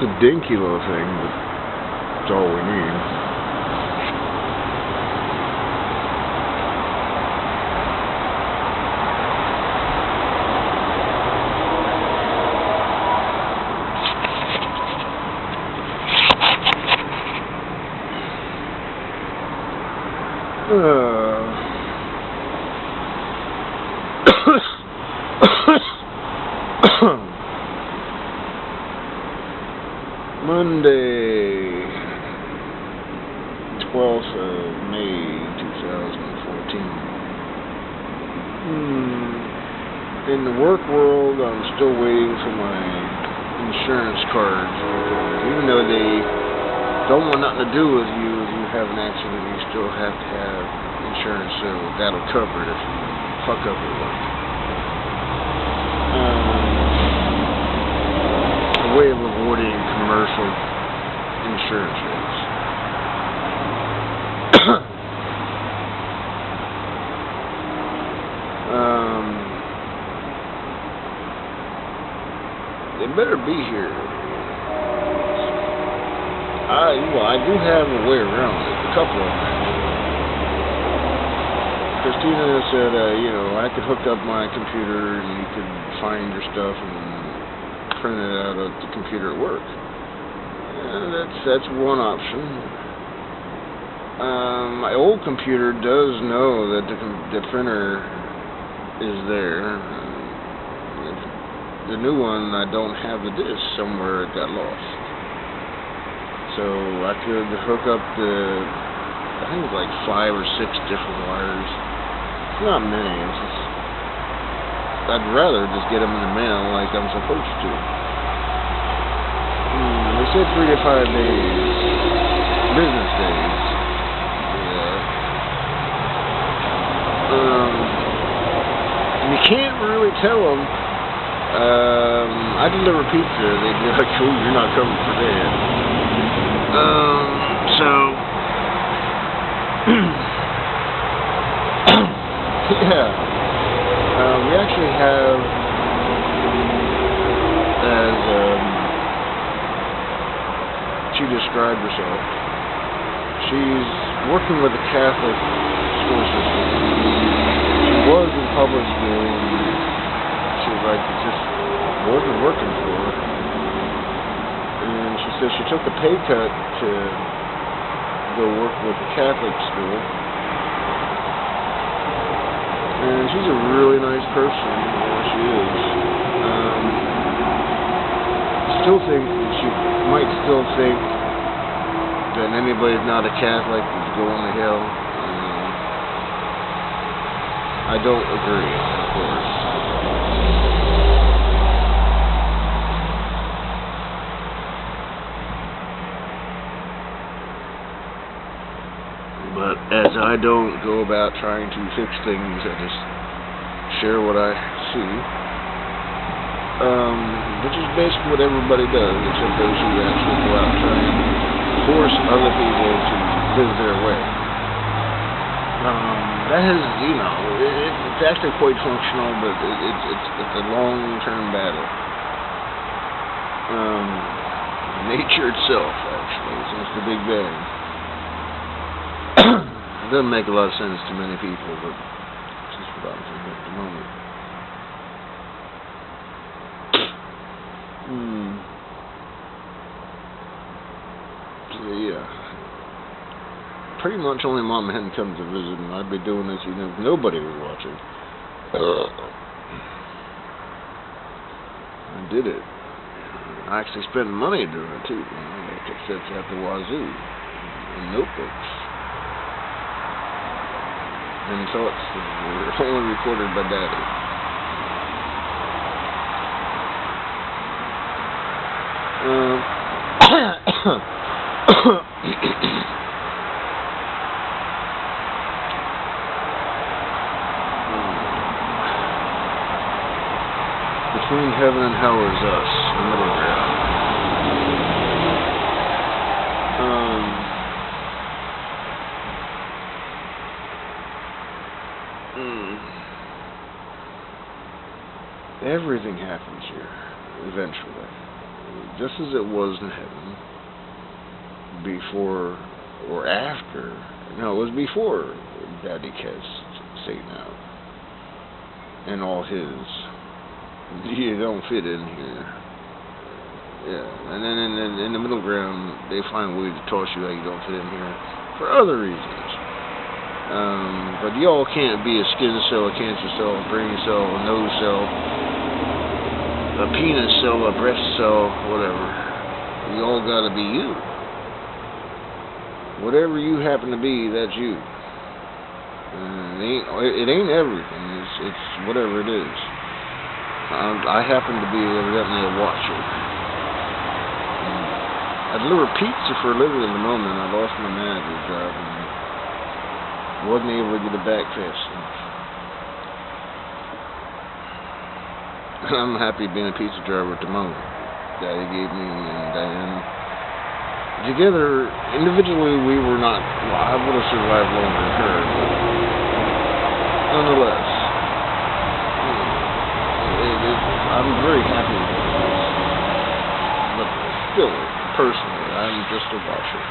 a dinky little thing, but it's all we need. Monday, 12th of May, 2014. In the work world, I'm still waiting for my insurance cards. Even though they don't want nothing to do with you if you have an accident, you still have to have insurance, so that'll cover it if you fuck up at work. A way of avoiding commercial insurance rates. They better be here. I do have a way around it, a couple of them actually. Christina said, I could hook up my computer and you could find your stuff and print it out at the computer at work. That's one option. My old computer does know that the printer is there. The new one, I don't have the disk, somewhere it got lost. So I could hook up I think it's like 5 or 6 different wires. It's not many. I'd rather just get them in the mail like I'm supposed to. They said 3 to 5 days, business days. And you can't really tell them. I deliver pizza. They'd be like, "Oh, you're not coming for that." Yeah. We actually have, as she described herself, she's working with a Catholic school system. She was in public school, and she was like, it just wasn't working for her. And she said she took a pay cut to go work with a Catholic school. And she's a really nice person, she is. She might still think that anybody's not a Catholic is going to hell. I don't agree, of course. But as I don't go about trying to fix things, I just share what I see. Which is basically what everybody does, except those who actually go out and try and force other people to live their way. That is, it's actually quite functional, but it's a long-term battle. Nature itself, actually, since the Big Bang. It doesn't make a lot of sense to many people, but it's just what I'm thinking at the moment. So, yeah. Pretty much only Mom and come to visit, and I'd be doing this even if nobody was watching. I did it. I actually spent money doing it, too. Cassettes at the wazoo. And notebooks. And thoughts that were only recorded by Daddy. Between heaven and hell is us, the middle ground. Everything happens here, eventually. just as it was in heaven, before or after. No, it was before Daddy cast Satan out and all his. You don't fit in here. Yeah, and then in the middle ground, they find a way to toss you out. You don't fit in here for other reasons. But y'all can't be a skin cell, a cancer cell, a brain cell, a nose cell, a penis cell, a breast cell, whatever. You all gotta be you. Whatever you happen to be, that's you. It ain't everything. It's whatever it is. I happen to be evidently a watcher. I deliver pizza for a living at the moment. I lost my manager job and wasn't able to get it back fast enough. I'm happy being a pizza driver at the moment. Daddy gave me and Diane. Together, individually, we were not. Well, I would have survived longer than her, but nonetheless, I'm very happy with this. But still, personally, I'm just a watcher.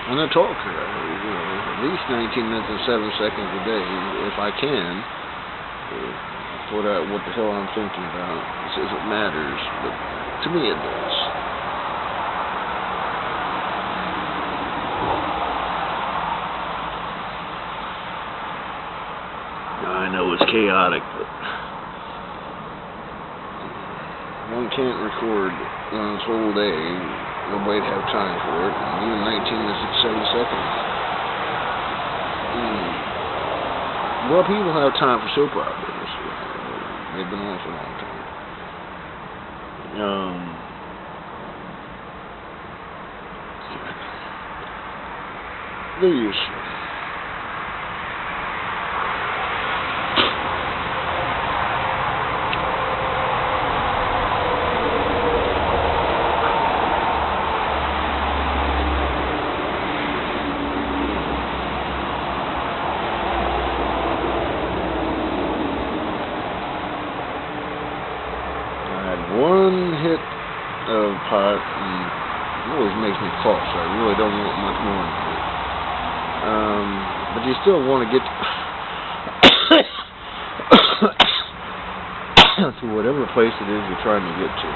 And a talker. At least 19 minutes and 7 seconds a day, if I can, put out what the hell I'm thinking about. It matters, but to me it does. I know it's chaotic, but one can't record this whole day. Nobody'd have time for it. Even 19 minutes and 7 seconds. Well, people have time for soap operas. They've been on for a long time. They're useful. One hit of pot, and it always makes me cough, so I really don't want much more than it. But you still want to get to whatever place it is you're trying to get to.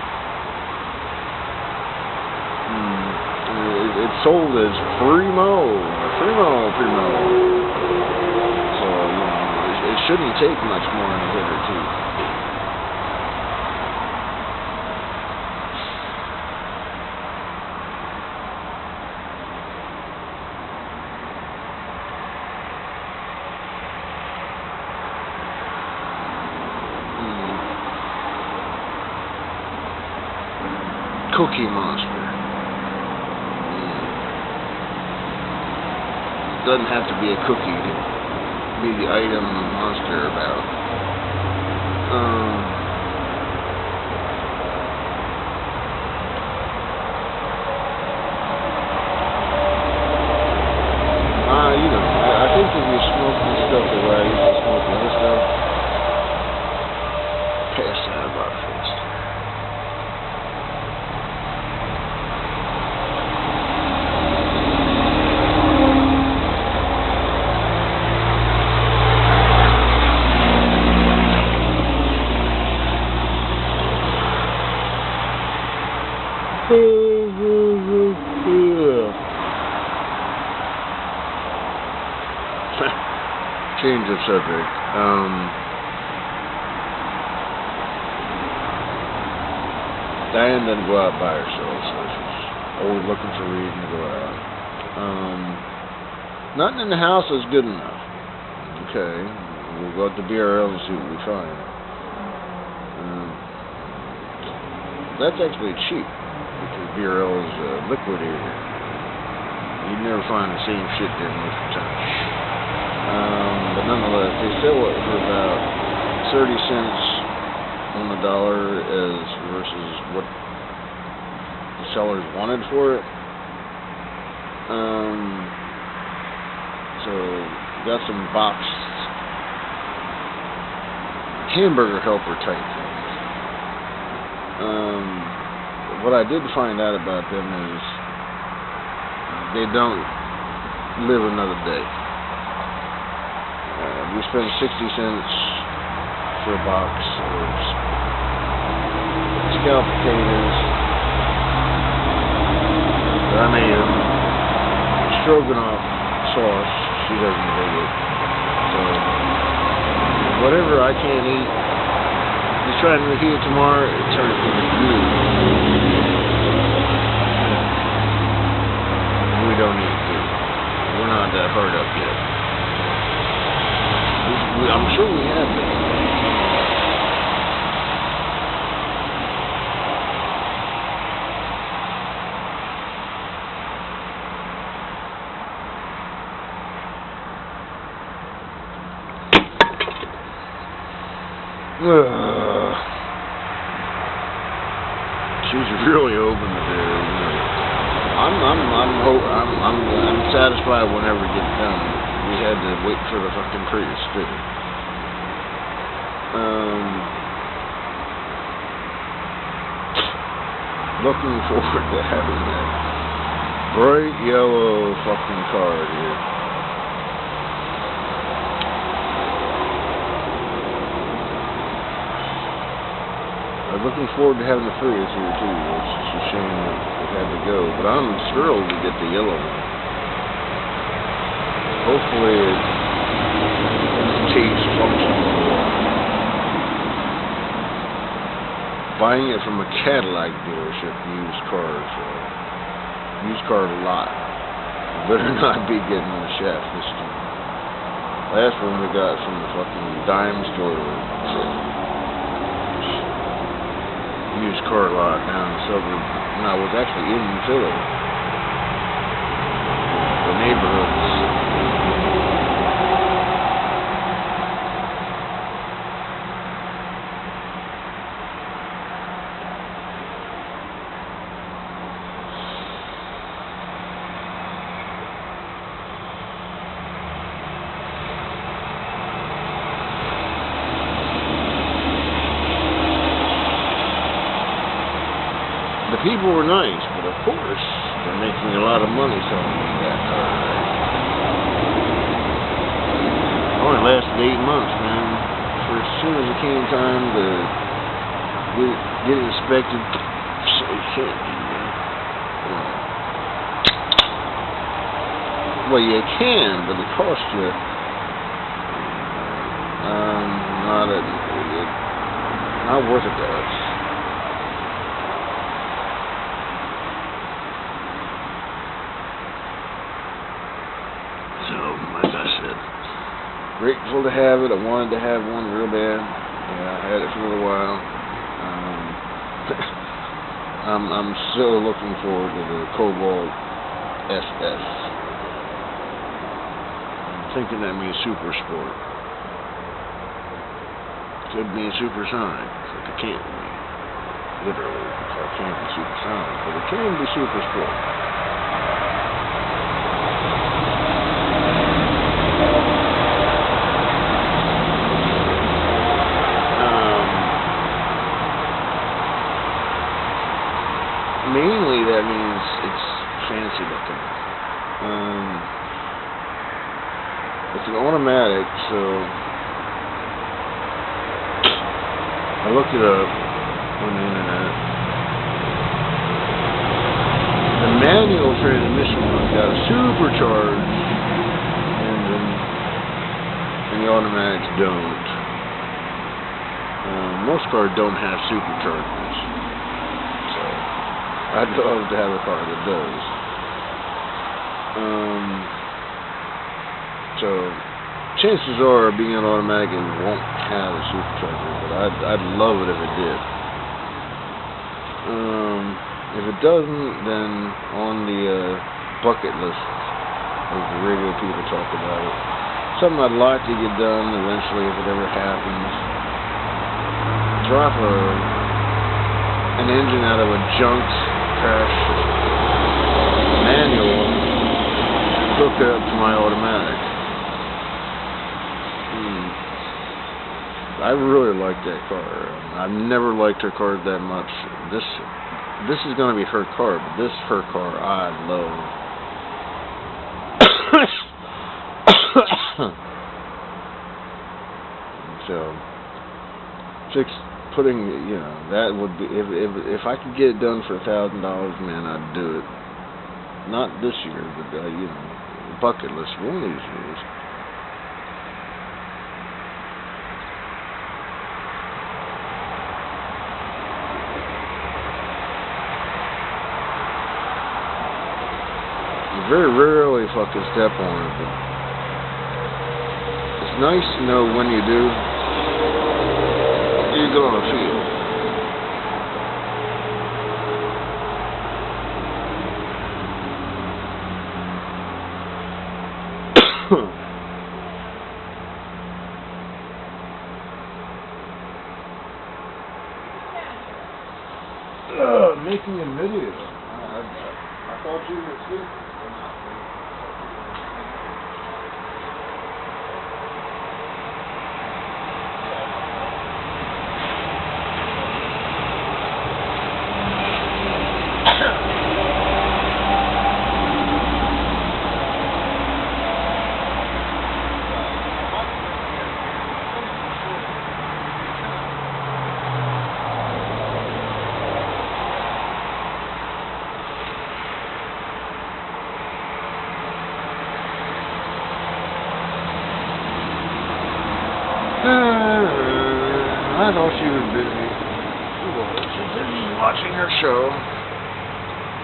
It's sold as Primo. So, it shouldn't take much more than a hit or two. Cookie Monster. Doesn't have to be a cookie to be the item monster about. I think if you smoke this stuff the way I used to smoke this stuff, pass out about a fist. Change of subject. Diane doesn't go out by herself, so she's always looking for a reason to go out. Nothing in the house is good enough. Okay, we'll go out to BRL and see what we find. That's actually cheap, because BRL is liquidated. You'd never find the same shit there most of the time. But nonetheless, they sell it for about 30 cents on the dollar versus what the sellers wanted for it. So, got some boxed hamburger helper type things. What I did find out about them is they don't live another day. We spend 60 cents for a box of scalloped potatoes that I made them, stroganoff sauce. She doesn't dig it. So whatever I can't eat, just trying to heat it tomorrow, it turns into glue. We don't eat glue. We're not that hard up yet. I'm sure we have been. She's really open to this. I'm satisfied whenever it gets done. We had to wait for the fucking Prius too. Looking forward to having that bright yellow fucking car here. I'm looking forward to having the Prius here too. It's just a shame that it had to go, but I'm thrilled to get the yellow one. Hopefully it stays functional. Buying it from a Cadillac dealership, used car lot. Better not be getting the shaft this time. Last one we got from the fucking dime store. Used car lot down in the suburb. No, it was actually in Philly. The neighborhoods. The people were nice, but of course, they're making a lot of money selling me that car. Only lasted 8 months, man. For as soon as it came time to get it inspected, so you can't do that. Well, you can, but it costs you. Not worth it to us. Grateful to have it. I wanted to have one real bad. Yeah, I had it for a little while. I'm still looking forward to the Cobalt SS. I'm thinking that means super sport. Could mean supersonic, but it can't be. Literally, it can't be supersonic, but it can be super sport. Mainly, that means it's fancy looking. It's an automatic, so I looked it up on the internet. The manual transmission one's got a supercharged engine, and the automatics don't. Most cars don't have superchargers. I'd love to have a car that does. So, chances are, being an automatic, it won't have a supercharger, but I'd love it if it did. If it doesn't, then on the bucket list, as the radio people talk about it, something I'd like to get done eventually if it ever happens. Drop an engine out of a junked crash manual, hook it up to my automatic. I really like that car. I've never liked her car that much. This is gonna be her car, but this her car I love. So, putting, that would be, if I could get it done for $1,000, man, I'd do it. Not this year, but bucket list one of these years. You very rarely fucking step on it, but it's nice to know when you do, you're gonna feel. Making a video. I thought you were asleep. I thought she was busy. She was. She's busy watching her show.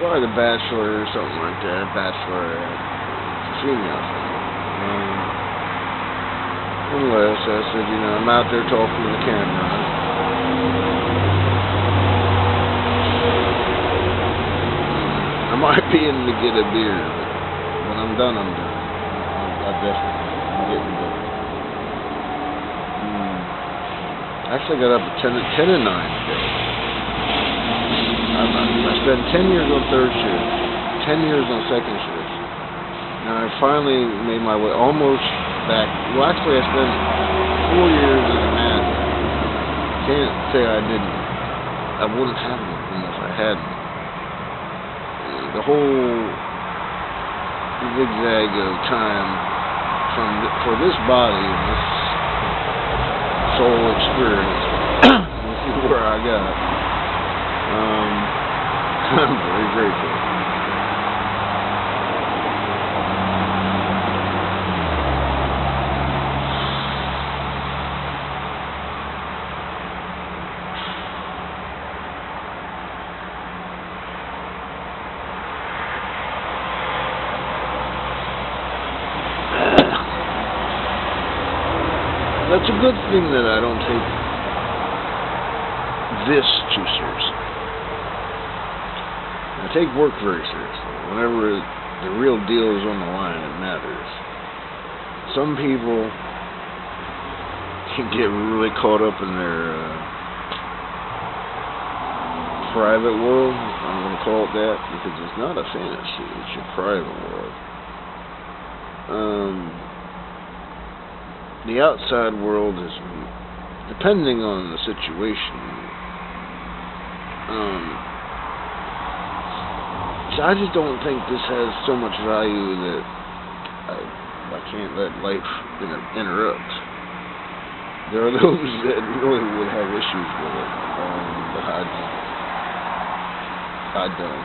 Probably The Bachelor or something like that. Bachelorette. Female thing. Unless I said, I'm out there talking to the camera. I might be in to get a beer, but when I'm done, I'm done. I'm getting done. I actually got up at 10 and 9 today. I spent 10 years on third shift, 10 years on second shift. Now I finally made my way almost back. Well, actually I spent 4 years as a manager. Can't say I didn't. I wouldn't have them if I hadn't. The whole zigzag of time for this body and this soul experience. This is where I got. I'm very grateful. That's a good thing that I don't take this too seriously. I take work very seriously. Whenever the real deal is on the line, it matters. Some people can get really caught up in their private world. I'm going to call it that because it's not a fantasy. It's your private world. The outside world is, depending on the situation, so I just don't think this has so much value that I can't let life interrupt. There are those that really would have issues with it, but I don't.